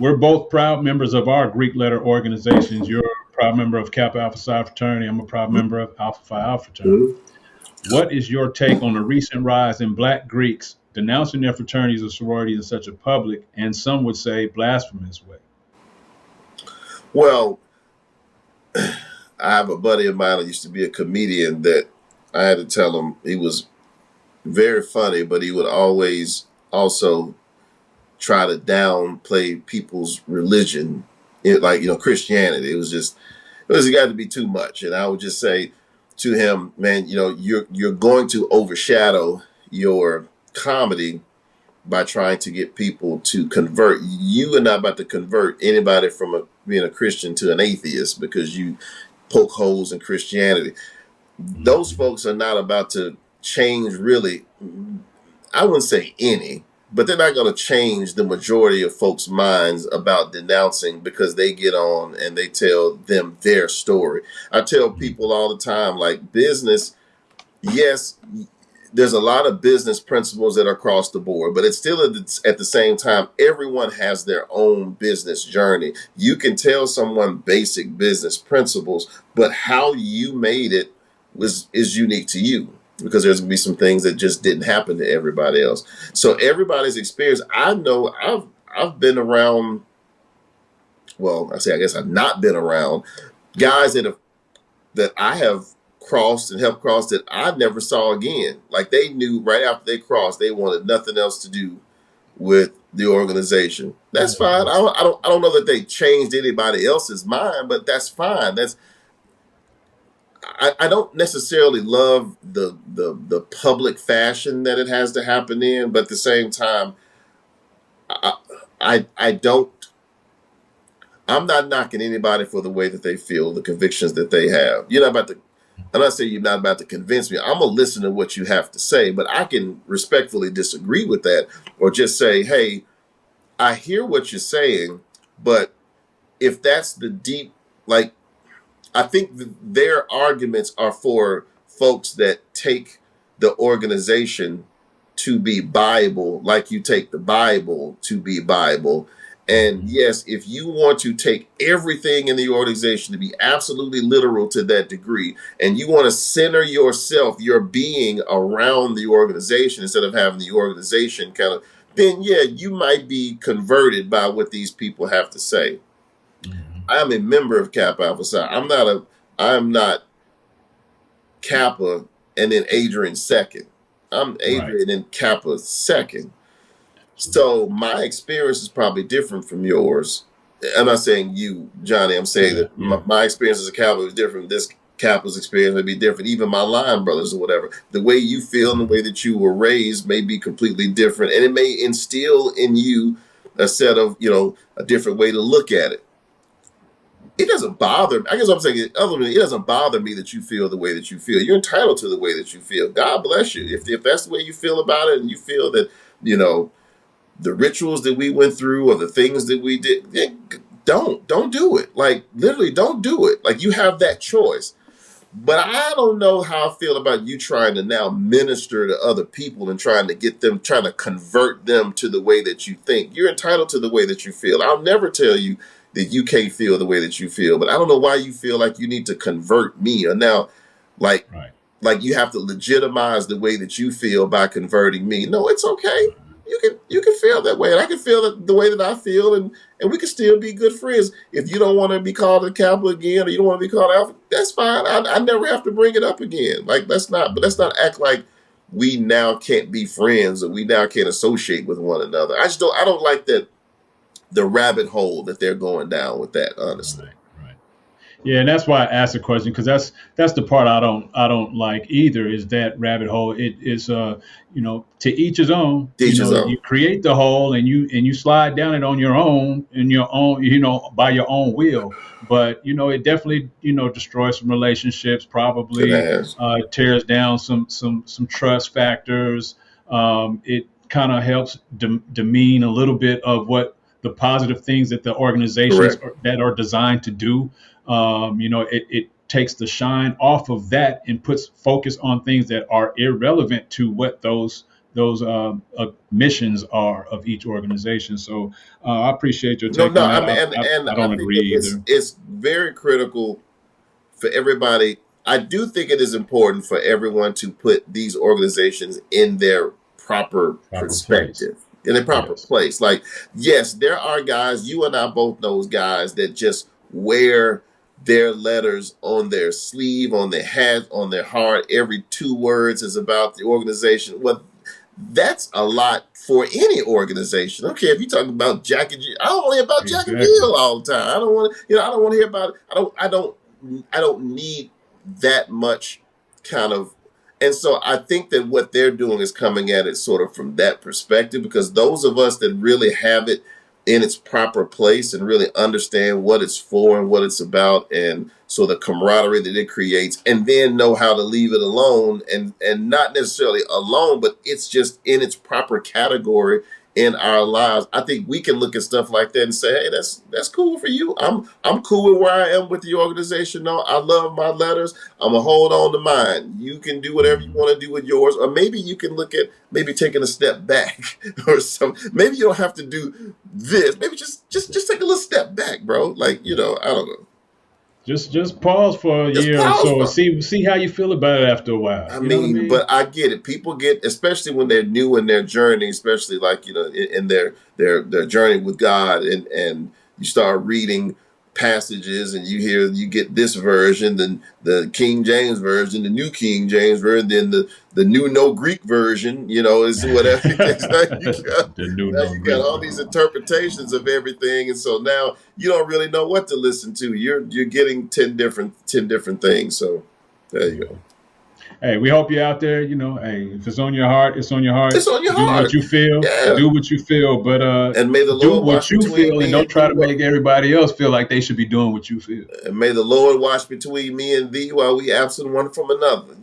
we're both proud members of our Greek letter organizations. You're a proud member of Kappa Alpha Psi fraternity. I'm a proud member of Alpha Phi Alpha fraternity. Mhm. What is your take on the recent rise in Black Greeks denouncing their fraternities or sororities in such a public and some would say blasphemous way? Well, I have a buddy of mine that used to be a comedian that I had to tell him he was very funny, but he would always also try to downplay people's religion, like Christianity. It got to be too much, and I would just say to him, man, you're going to overshadow your comedy by trying to get people to convert. You are not about to convert anybody from being a Christian to an atheist because you poke holes in Christianity. Those folks are not about to change really. I wouldn't say any, but they're not going to change the majority of folks' minds about denouncing because they get on and they tell them their story. I tell people all the time, like business, yes, there's a lot of business principles that are across the board, but it's still at the same time, everyone has their own business journey. You can tell someone basic business principles, but how you made it is unique to you because there's gonna be some things that just didn't happen to everybody else. So everybody's experience, I know I've been around, well, I guess I've not been around guys that I have crossed and helped cross that I never saw again. Like they knew right after they crossed, they wanted nothing else to do with the organization. That's fine. I don't know that they changed anybody else's mind, but that's fine. I don't necessarily love the public fashion that it has to happen in, but at the same time, I I don't. I'm not knocking anybody for the way that they feel, the convictions that they have. You're not about to. I'm not saying you're not about to convince me. I'm gonna listen to what you have to say, but I can respectfully disagree with that, or just say, "Hey, I hear what you're saying, but if that's the deep, like, I think their arguments are for folks that take the organization to be Bible, like you take the Bible to be Bible. And yes, if you want to take everything in the organization to be absolutely literal to that degree, and you want to center yourself, your being around the organization instead of having the organization kind of, then yeah, you might be converted by what these people have to say. I'm a member of Kappa Alpha Psi. I am not Kappa and then Adrian second. I'm Right. Adrian and Kappa second. So my experience is probably different from yours. I'm not saying you, Johnny. I'm saying Yeah. that Yeah. my experience as a Kappa is different. This Kappa's experience may be different. Even my line brothers or whatever. The way you feel and the way that you were raised may be completely different, and it may instill in you a set of a different way to look at it. It doesn't bother me. I guess what I'm saying is, other than it doesn't bother me that you feel the way that you feel. You're entitled to the way that you feel. God bless you. If that's the way you feel about it, and you feel that you know the rituals that we went through or the things that we did, don't do it. Like literally, don't do it. Like you have that choice. But I don't know how I feel about you trying to now minister to other people and trying to get them, trying to convert them to the way that you think. You're entitled to the way that you feel. I'll never tell you that you can't feel the way that you feel, but I don't know why you feel like you need to convert me or now, like, Right. like you have to legitimize the way that you feel by converting me. No, it's okay. You can feel that way, and I can feel the way that I feel, and we can still be good friends. If you don't want to be called a Kappa again, or you don't want to be called Alpha, that's fine. I never have to bring it up again. Like let's not act like we now can't be friends or we now can't associate with one another. I don't like that the rabbit hole that they're going down with that. Honestly, Right. Right. Yeah, and that's why I asked the question because that's the part I don't like either is that rabbit hole. It is to each his own. teach his You own. create the hole and you slide down it on your own in your own by your own will. But it definitely destroys some relationships. It Probably has. tears down some trust factors. It kind of helps demean a little bit of what the positive things that the organizations Correct. that are designed to do. It takes the shine off of that and puts focus on things that are irrelevant to what those missions are of each organization. So I appreciate your No, take no, on I that. mean, and I I don't think that agree either. it's very critical for everybody. I do think it is important for everyone to put these organizations in their proper Proper place. perspective, in a proper Yes. place. Like, yes, there are guys, you and I both know guys that just wear their letters on their sleeve, on their hat, on their heart. Every two words is about the organization. Well, that's a lot for any organization. Okay, if you talk about Jack and Jill, I don't want to hear about Jack and Exactly. Jill all the time. I don't want to, I don't want to hear about it. I don't need that much kind of. And so I think that what they're doing is coming at it sort of from that perspective, because those of us that really have it in its proper place and really understand what it's for and what it's about, and so the camaraderie that it creates, and then know how to leave it alone, and not necessarily alone, but it's just in its proper category in our lives. I think we can look at stuff like that and say, hey, that's cool for you. I'm cool with where I am with the organization. No, I love my letters. I'm gonna hold on to mine. You can do whatever you Mhm. want to do with yours, or maybe you can look at maybe taking a step back or some. Maybe you don't have to do this. Maybe just take a little step back, bro. Like, I don't know. Just pause for a Just year or pause so and for. see how you feel about it after a while. I You know what I mean, mean? but I get it. People get, especially when they're new in their journey, especially like in their journey with God, and you start reading passages, and you get this version, then the King James version, the New King James version, then the new no Greek version. Is whatever. The new Now no you got Greek all these version. interpretations of everything, and so now you don't really know what to listen to. You're getting ten different things. So there you go. Hey, we hope you're out there. Hey, if it's on your heart, it's on your heart. It's on your Do what heart. you feel. Yeah. Do what you feel, but And may the do Lord watch what you between feel, and me don't and try thee. to make everybody else feel like they should be doing what you feel. And may the Lord watch between me and thee while we absent one from another.